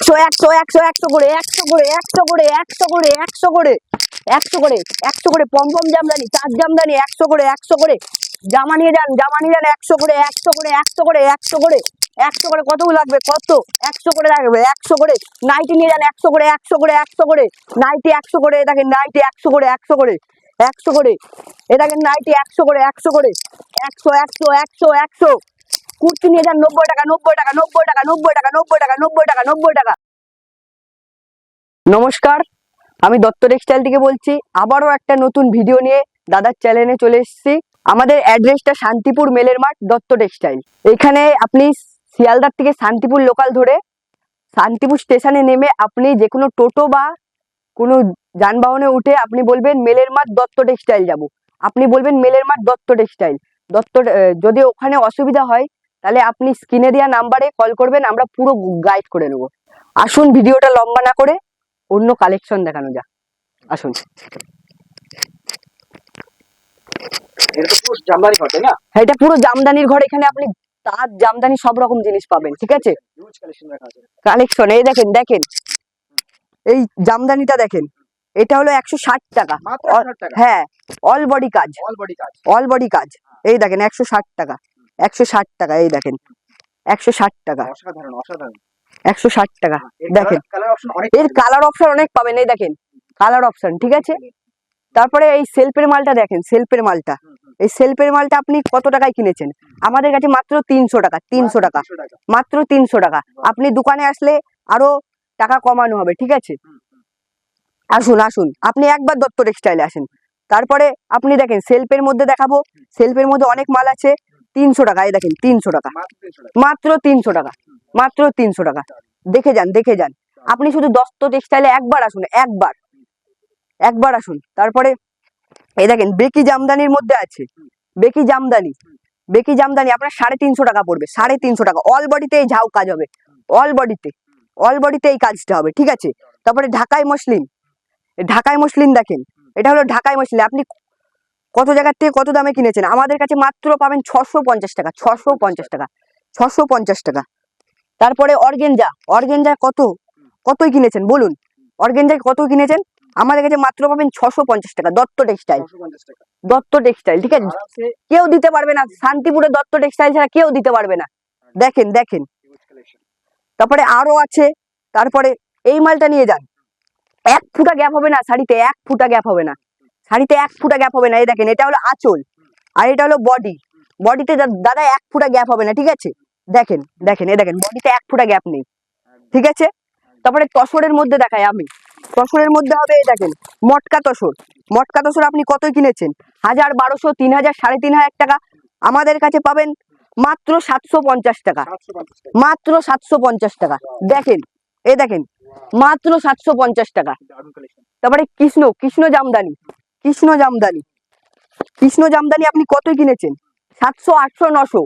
একশো একশো একশো একশো করে একশো করে একশো করে একশো করে একশো করে একশো করে একশো করে পমপম জামদানি চার জামদানি একশো করে জামা নিয়ে যান একশো করে একশো করে একশো করে একশো করে একশো করে কতগুলো লাগবে কত একশো করে লাগবে একশো করে নাইটি নিয়ে যান একশো করে একশো করে একশো করে নাইটি একশো করে দেখেন নাইটি একশো করে একশো করে একশো করে এটাকে নাইটি একশো করে একশো করে একশো একশো একশো একশো কুর্তি নিয়ে যান 90 টাকা 90 টাকা 90 টাকা 90 টাকা 90 টাকা 90 টাকা 90 টাকা। নমস্কার, আমি দত্ত টেক্সটাইল থেকে বলছি। আবারও একটা নতুন ভিডিও নিয়ে দাদার চ্যানেলে চলে এসেছি। আমাদের অ্যাড্রেসটা শান্তিপুর মেলের মাঠ, দত্ত টেক্সটাইল। এখানে আপনি শিয়ালদার থেকে শান্তিপুর লোকাল ধরে শান্তিপুর স্টেশনে নেমে আপনি যে কোনো টোটো বা কোনো যানবাহনে উঠে আপনি বলবেন মেলের মাঠ দত্ত টেক্সটাইল যাব। আপনি বলবেন মেলের মাঠ দত্ত টেক্সটাইল দত্ত। যদি ওখানে অসুবিধা হয় তাহলে আপনি স্ক্রিনে দেওয়া নাম্বারে কল করবেন, আমরা পুরো গাইড করে নেবো। আসুন ভিডিওটা লম্বা না করে অন্য কালেকশন দেখানো যাক। আসুন। এটা পুরো জামদানির ঘর। এখানে আপনি তাঁত জামদানি সব রকম জিনিস পাবেন, ঠিক আছে। কালেকশন এই দেখেন, দেখেন এই জামদানিটা দেখেন, এটা হলো 160 টাকা। হ্যাঁ, অল বডি কাজ, অল বডি কাজ। এই দেখেন 160 টাকা, 160 টাকা। এই দেখেন 160 টাকা, 160 টাকা। দেখেন এর কালার অপশন অনেক পাবেন। এই দেখেন কালার অপশন, ঠিক আছে। তারপরে এই সেলফের মালটা দেখেন, সেলফের মালটা, এই সেলফের মালটা আপনি কত টাকায় কিনেছেন? আমাদের কাছে মাত্র 300 টাকা, 300 টাকা, মাত্র 300 টাকা। আপনি দোকানে আসলে আরো টাকা কমানো হবে, ঠিক আছে। আসুন আসুন, আপনি একবার দত্ত টেক্সটাইলে আসেন। তারপরে আপনি দেখেন সেলফের মধ্যে দেখাবো, সেলফের মধ্যে অনেক মাল আছে। 300 টাকা, এই দেখেন 300 টাকা, মাত্র 300 টাকা, মাত্র 300 টাকা। দেখে যান, দেখে যান। আপনি শুধু দত্ত টেক্সটাইলে একবার আসুন, একবার, একবার আসুন। তারপরে এই দেখেন বেকি জামদানির মধ্যে আছে, বেকি জামদানি, বেকি জামদানি আপনার 350 টাকা পড়বে, 350 টাকা। অল বডিতে এই ঝাউ কাজ হবে, অল বডিতে, অল বডিতে এই কাজটা হবে, ঠিক আছে। তারপরে ঢাকাই মসলিন, ঢাকাই মসলিন দেখেন, এটা হলো ঢাকাই মসলিন। আপনি কত জায়গার থেকে কত দামে কিনেছেন? আমাদের কাছে মাত্র পাবেন 650 টাকা, 650 টাকা, 650 টাকা। তারপরে অর্গেঞ্জা, অর্গেঞ্জা কত, কতই কিনেছেন বলুন? অর্গেঞ্জা কত কিনেছেন? আমাদের কাছে মাত্র পাবেন 650 টাকা, দত্ত টেক্সটাইল, দত্ত টেক্সটাইল, ঠিক আছে। কেউ দিতে পারবে না, শান্তিপুরে দত্ত টেক্সটাইল ছাড়া কেউ দিতে পারবে না। দেখেন, দেখেন। তারপরে আরো আছে। তারপরে এই মালটা নিয়ে যান, 1 ফুটা গ্যাপ হবে না শাড়িতে, 1 ফুটা গ্যাপ হবে না শাড়িতে, 1 ফুটা গ্যাপ হবে না। এই দেখেন এটা হলো আঁচল, আর এটা হলো বডি। বডিতে দাদা 1 ফুটা গ্যাপ হবে না, ঠিক আছে। দেখেন, দেখেন, এই দেখেন বডিতে 1 ফুটা গ্যাপ নেই, ঠিক আছে। তারপরে তসরের মধ্যে দেখাই আমি, তসরের মধ্যে হবে এই দেখেন মটকা তসর, মটকা তসর আপনি কতই কিনেছেন? 1000, 1200, 3000, 3500 টাকা। আমাদের কাছে পাবেন মাত্র 750 টাকা, মাত্র 750 টাকা। দেখেন, এই দেখেন মাত্র 750 টাকা। তারপরে কৃষ্ণ, কৃষ্ণ জামদানি, কৃষ্ণ জামদানি, কৃষ্ণ জামদানি আপনি কতই কিনেছেন? 700, 800, 900।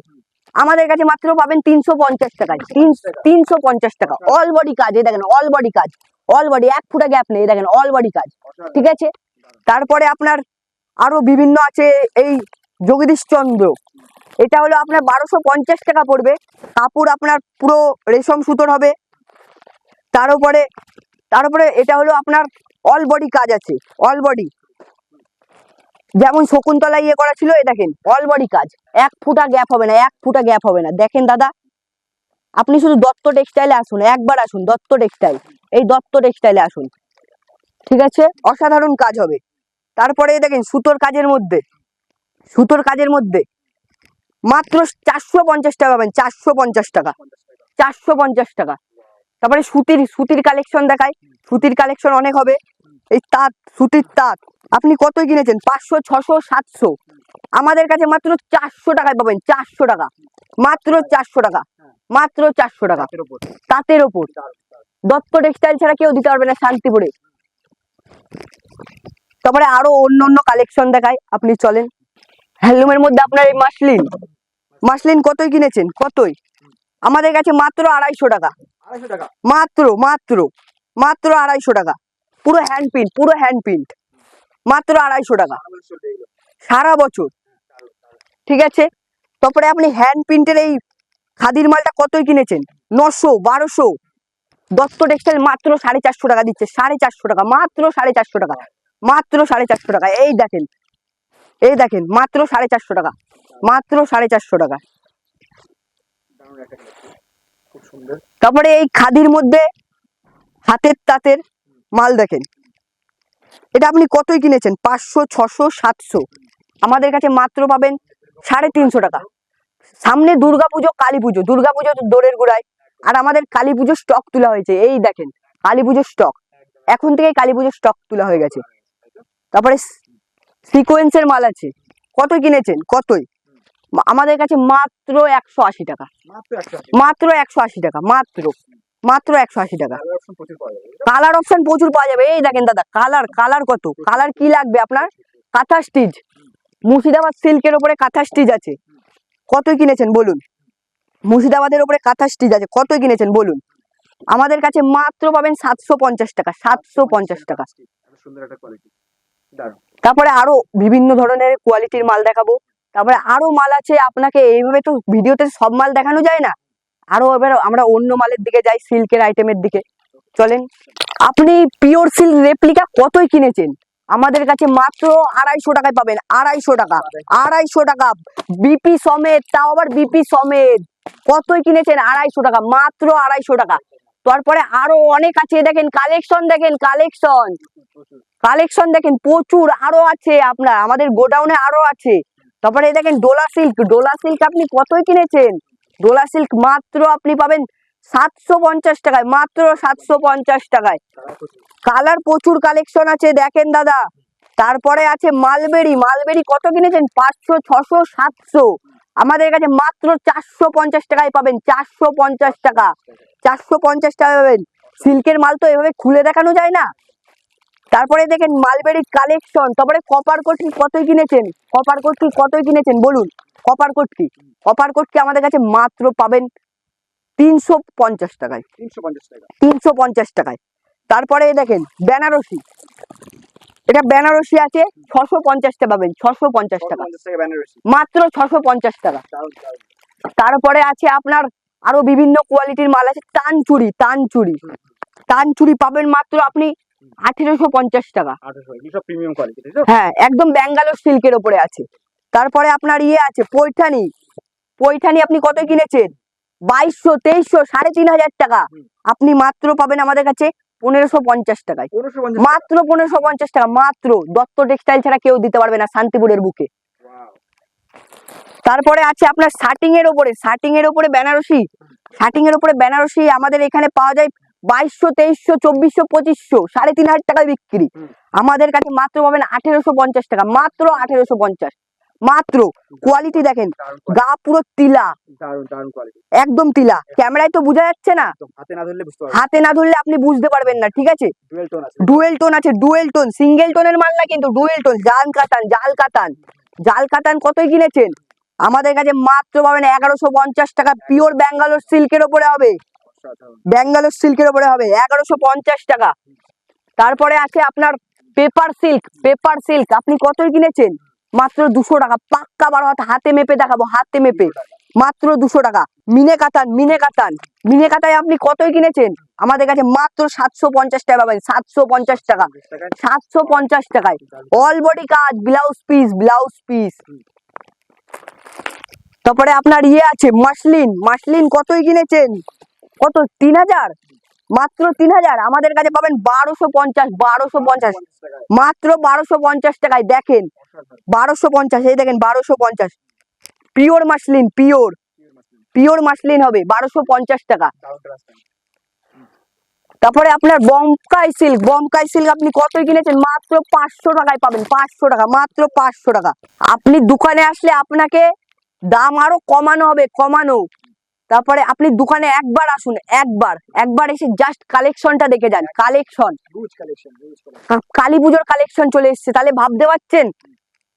আমাদের কাছে মাত্র পাবেন 350 টাকায়, 350 টাকা। অল বডি কাজ, এই দেখেন অল বডি কাজ, অল বডি, 1 ফুটা গ্যাপ নেই, দেখেন অল বডি কাজ, ঠিক আছে। তারপরে আপনার আরো বিভিন্ন আছে। এই জগদীশ চন্দ্র, এটা হলো আপনার 1250 টাকা পড়বে। কাপড় আপনার পুরো রেশম সুতোর হবে। তারপরে এটা হলো আপনার অল বডি কাজ আছে, অল বডি, যেমন শকুন্তলা ইয়ে করা ছিল। এই দেখেন অল বডি কাজ, 1 ফুটা গ্যাপ হবে না, 1 ফুটা গ্যাপ হবে না। দেখেন দাদা, আপনি শুধু দত্ত টেক্সটাইলে আসুন, একবার আসুন দত্ত টেক্সটাইল, এই দত্ত টেক্সটাইলে আসুন, ঠিক আছে। অসাধারণ কাজ হবে। তারপরে দেখেন সুতোর কাজের মধ্যে, সুতোর কাজের মধ্যে মাত্র 450 টাকা পাবেন, 450 টাকা, 450 টাকা। তারপরে সুতির, সুতির কালেকশন দেখায়, সুতির কালেকশন অনেক হবে। এই তাঁত, সুতির তাঁত আপনি কতই কিনেছেন? 500, 600, 700। আমাদের কাছে মাত্র 400 টাকায় পাবেন, 400 টাকা, মাত্র 400 টাকা, মাত্র 400 টাকা। তাঁতের ওপর দত্ত টেক্সটাইল ছাড়া কেউ দিতে পারবে না শান্তিপুরে। তারপরে আরো অন্য অন্য কালেকশন দেখায়, আপনি চলেন। হ্যান্ডলুমের মধ্যে আপনার এই মাসলিন, মাসলিন কতই কিনেছেন? কতই? আমাদের কাছে মাত্র 250 টাকা, মাত্র, মাত্র, মাত্র 250 টাকা। পুরো হ্যান্ড প্রিন্ট, পুরো হ্যান্ড প্রিন্ট, মাত্র 250 টাকা, সারা বছর, ঠিক আছে। তারপরে আপনি হ্যান্ড প্রিন্টের এই খাদির মালটা কতই কিনেছেন? 900, 1200, দত্ত টেক্সটাইল মাত্র 450 টাকা দিচ্ছে, 450 টাকা, মাত্র 450 টাকা, মাত্র 450 টাকা। এই দেখেন, এই দেখেন, মাত্র 450 টাকা, মাত্র 450 টাকা। খুব সুন্দর। তারপরে এই খাদির মধ্যে হাতের তাঁতের মাল দেখেন, এটা আপনি কতই কিনেছেন? 500, 600, 700, আমাদের কাছে মাত্র পাবেন 350 টাকা। সামনে দুর্গাপুজো, কালী পুজো, দুর্গাপুজো দোরের গোড়ায়, আর আমাদের কালী পুজোর স্টক তোলা হয়েছে। এই দেখেন কালী পুজোর স্টক, এখন থেকেই কালী পুজোর স্টক তোলা হয়ে গেছে। তারপরে সিকোয়েন্সের মাল আছে, কত কিনেছেন? কতই? আমাদের কাছে মাত্র 180 টাকা, মাত্র 180 টাকা, মাত্র মাত্র 180 টাকা। কালার অপশন প্রচুর পাওয়া যাবে। এই দেখেন দাদা, কালার, কালার কত, কালার কি লাগবে আপনার? কাঁথা স্টিচ, মুর্শিদাবাদ সিল্কের উপরে কাঁথা স্টিচ আছে, কতই কিনেছেন বলুন? মুর্শিদাবাদের উপরে কাঁথা স্টিচ আছে, কতই কিনেছেন বলুন? আমাদের কাছে মাত্র পাবেন 750 টাকা, 750 টাকা। তারপরে আরো বিভিন্ন ধরনের কোয়ালিটির মাল দেখাবো। তারপরে আরো মাল আছে, আপনাকে এইভাবে তো ভিডিওতে সব মাল দেখানো যায় না, আরো এবার আমরা অন্য মালের দিকে যাই, সিল্কের আইটেমের দিকে চলেন। আপনি পিওর সিল্ক রেপ্লিকা কতই কিনেছেন? আমাদের কাছে মাত্র 250 টাকায় পাবেন, 250 টাকা, 250 টাকা, বিপি সমেত, তাও আবার বিপি সমেত। কতই কিনেছেন? 250 টাকা, মাত্র 250 টাকা। তারপরে আরো অনেক আছে, দেখেন কালেকশন, দেখেন কালেকশন, কালেকশন দেখেন প্রচুর আরো আছে, আপনার আমাদের গোডাউনে আরো আছে। তারপরে এই দেখেন ডোলা সিল্ক, ডোলা সিল্ক আপনি কতই কিনেছেন? ডোলা সিল্ক মাত্র আপনি পাবেন 750 টাকায়, মাত্র 750 টাকায়। কালার প্রচুর কালেকশন আছে, দেখেন দাদা। তারপরে আছে মালবেরি, মালবেরি কত কিনেছেন? 500, 600, 700, আমাদের কাছে মাত্র 450 টাকায় পাবেন, 450 টাকা, 450 টাকা পাবেন। সিল্কের মাল তো এভাবে খুলে দেখানো যায় না। তারপরে দেখেন মালবেরির কালেকশন। তারপরে কপার কোট কতই কিনেছেন? কপার কোট কতই কিনেছেন বলুন? কপার কোট কি, কপার কোট কি আমাদের কাছে মাত্র পাবেন 350 টাকায়, 350 টাকায়। তারপরে দেখেন বেনারসি, এটা বেনারসি আছে, 650 টাকা পাবেন, 650 টাকা, মাত্র 650 টাকা। তারপরে আছে আপনার আরো বিভিন্ন কোয়ালিটির মাল আছে, তানচুরি, তানচুরি, তানচুরি পাবেন মাত্র আপনি 1850 টাকা। হ্যাঁ, একদম ব্যাঙ্গালোর সিল্কের উপরে আছে। তারপরে আপনার ইয়ে আছে পৈঠানি, পৈঠানি আপনি কত কিনেছেন? 2200, 2300, 3500 টাকা, আপনি মাত্র পাবেন আমাদের কাছে 1550 টাকায়, মাত্র 1550 টাকা, মাত্র। দত্ত টেক্সটাইল ছাড়া কেউ দিতে পারবে না শান্তিপুরের বুকে। তারপরে আছে আপনার শার্টিং এর উপরে, শার্টিং এর উপরে বেনারসি, শার্টিং এর উপরে বেনারসি আমাদের এখানে পাওয়া যায় 2200, 2300, 2400, 2500, 3500 টাকায় বিক্রি। আমাদের কাছে মাত্র পাবেন 1850 টাকা, মাত্র 1850, মাত্র। কোয়ালিটি দেখেন, গা পুরো তিলা, একদম তিলা। ক্যামেরায় তো বোঝা যাচ্ছে না, হাতে না ধরলে আপনি বুঝতে পারবেন না, ঠিক আছে? ডুয়েল টোন আছে, ডুয়েল টোন, সিঙ্গেল টোনের মাল না কিন্তু, ডুয়েল টোন। জাল কাতান, জাল কাতান, জাল কাতান কতই কিনেছেন? আমাদের কাছে মাত্র পাবেন 1150 টাকা, পিওর ব্যাঙ্গালোর সিল্কের উপরে হবে, ব্যাঙ্গালোর সিল্কের উপরে হবে 1150 টাকা। তারপরে আছে আপনার পেপার সিল্ক, পেপার সিল্ক আপনি কতই কিনেছেন? মাত্র 200 টাকা, পাক্কা 12 হাত, হাতে মেপে দেখাবো, হাতে মেপে, মাত্র 200 টাকা। মিনে কাতান, মিনে কাতান, মিনে কাতায় আপনি কতই কিনেছেন? আমাদের কাছে মাত্র 750 টাকা পাবেন, 750 টাকা, 750 টাকায়। অল বডি কাজ, ব্লাউজ পিস, ব্লাউজ পিস। তারপরে আপনার ইয়ে আছে মাসলিন, মাসলিন কতই কিনেছেন? কত? 3000, মাত্র 3000, আমাদের কাছে পাবেন 1250, 1250, মাত্র 1250 টাকায়। দেখেন 1250, এই দেখেন 1250, pure muslin, pure, pure muslin হবে 1250 টাকা। তারপরে আপনার বমকাই সিল্ক, বমকাই সিল্ক আপনি কতই কিনেছেন? মাত্র 500 টাকায় পাবেন, 500 টাকা, মাত্র 500 টাকা। আপনি দোকানে আসলে আপনাকে দাম আরো কমানো হবে, কমানো। তারপরে আপনি দোকানে একবার আসুন, একবার, একবার এসে জাস্ট কালেকশনটা দেখে যান, কালেকশন, কালী পুজোর কালেকশন চলে এসেছে, তাহলে ভাবতে পারছেন।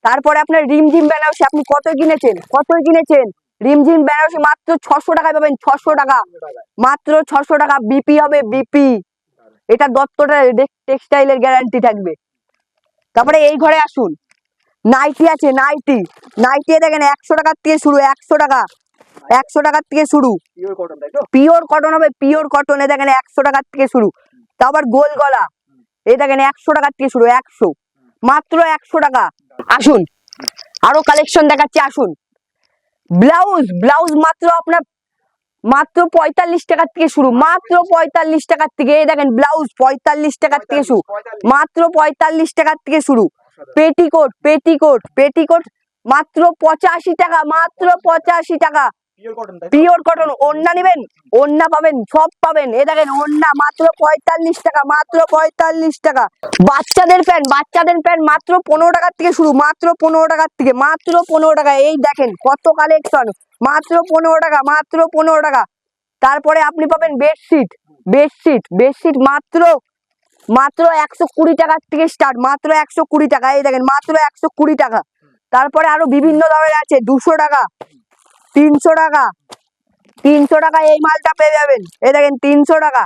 তারপরে আপনার রিমঝিম বেনারসি আপনি কতই কিনেছেন? কতই কিনেছেন? রিমঝিম বেনারসি মাত্র 600 টাকায় পাবেন, 600 টাকা, মাত্র 600 টাকা। বিপি হবে, বিপি, এটা দত্তটা টেক্সটাইলের গ্যারান্টি থাকবে। তারপরে এই ঘরে আসুন, নাইটি আছে, নাইটি, নাইটি দেখেন 100 টাকার থেকে শুরু, 100 টাকা, 100 টাকার থেকে শুরু, পিওর কটন তাই তো? পিওর কটন হবে, পিওর কটন। এ দেখেন 100 টাকার থেকে শুরু। তারপর গোল গলা, এই দেখেন 100 টাকার থেকে শুরু, 100, মাত্র 100 টাকা। আসুন আরো কালেকশন দেখাচ্ছি, আসুন। ব্লাউজ, ব্লাউজ মাত্র আপনার মাত্র 45 টাকার থেকে শুরু, মাত্র 45 টাকার থেকে। এই দেখেন ব্লাউজ 45 টাকার থেকে শুরু, 45 মাত্র 45 টাকার থেকে শুরু। পেটিকোট, পেটিকোট, পেটিকোট মাত্র 85 টাকা, মাত্র 85 টাকা। পিওর কটন তাই তো? Pure cotton. ওড়না নেবেন, ওড়না পাবেন, সব পাবেন। এই দেখেন ওড়না মাত্র 45 টাকা, মাত্র 45 টাকা। বাচ্চাদের প্যান্ট, বাচ্চাদের প্যান্ট মাত্র 15 টাকার থেকে শুরু, মাত্র 15 টাকার থেকে, মাত্র 15 টাকা। এই দেখেন কত কালেকশন, মাত্র 15 টাকা, মাত্র 15 টাকা। তারপরে আপনি পাবেন বেডশিট, বেডশিট, বেডশিট মাত্র মাত্র 120 টাকার থেকে স্টার্ট, মাত্র 120 টাকা। এই দেখেন মাত্র 120 টাকা। তারপরে আরো বিভিন্ন দামের আছে, 200 টাকা, 300 টাকা, 300 টাকা এই মালটা পেয়ে যাবেন। এই দেখেন 300 টাকা,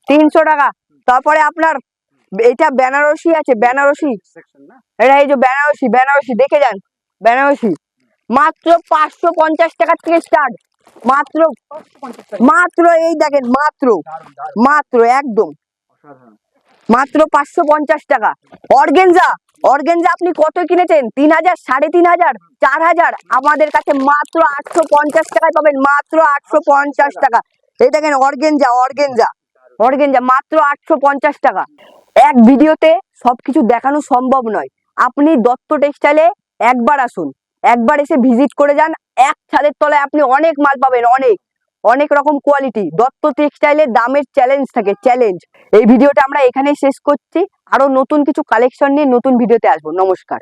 300 টাকা। তারপরে আপনার এটা বেনারসি আছে, বেনারসি, সেকশন না? এটা এই যে বেনারসি, বেনারসি দেখে যান, বেনারসি মাত্র 550 টাকার থেকে স্টার্ট, মাত্র 550 টাকা। মাত্র এই দেখেন মাত্র দারুন দারুন, মাত্র একদম অসাধারণ। মাত্র 550 টাকা। অর্গেনজা, অর্গেনজা আপনি কত কিনেছেন? 3000, 3500, 4000, আমাদের কাছে মাত্র 850 টাকায় পাবেন, মাত্র 850 টাকা। এই দেখেন অর্গেনজা, অর্গেনজা, অর্গেনজা মাত্র 850 টাকা। এক ভিডিওতে সবকিছু দেখানো সম্ভব নয়। আপনি দত্ত টেক্সটাইলে একবার আসুন, একবার এসে ভিজিট করে যান। এক ছাদের তলায় আপনি অনেক মাল পাবেন, অনেক অনেক রকম কোয়ালিটি। দত্ত টেক্সটাইলের দামের চ্যালেঞ্জ থাকে, চ্যালেঞ্জ। এই ভিডিওটা আমরা এখানেই শেষ করছি। আরো নতুন কিছু কালেকশন নিয়ে নতুন ভিডিওতে আসবো। নমস্কার।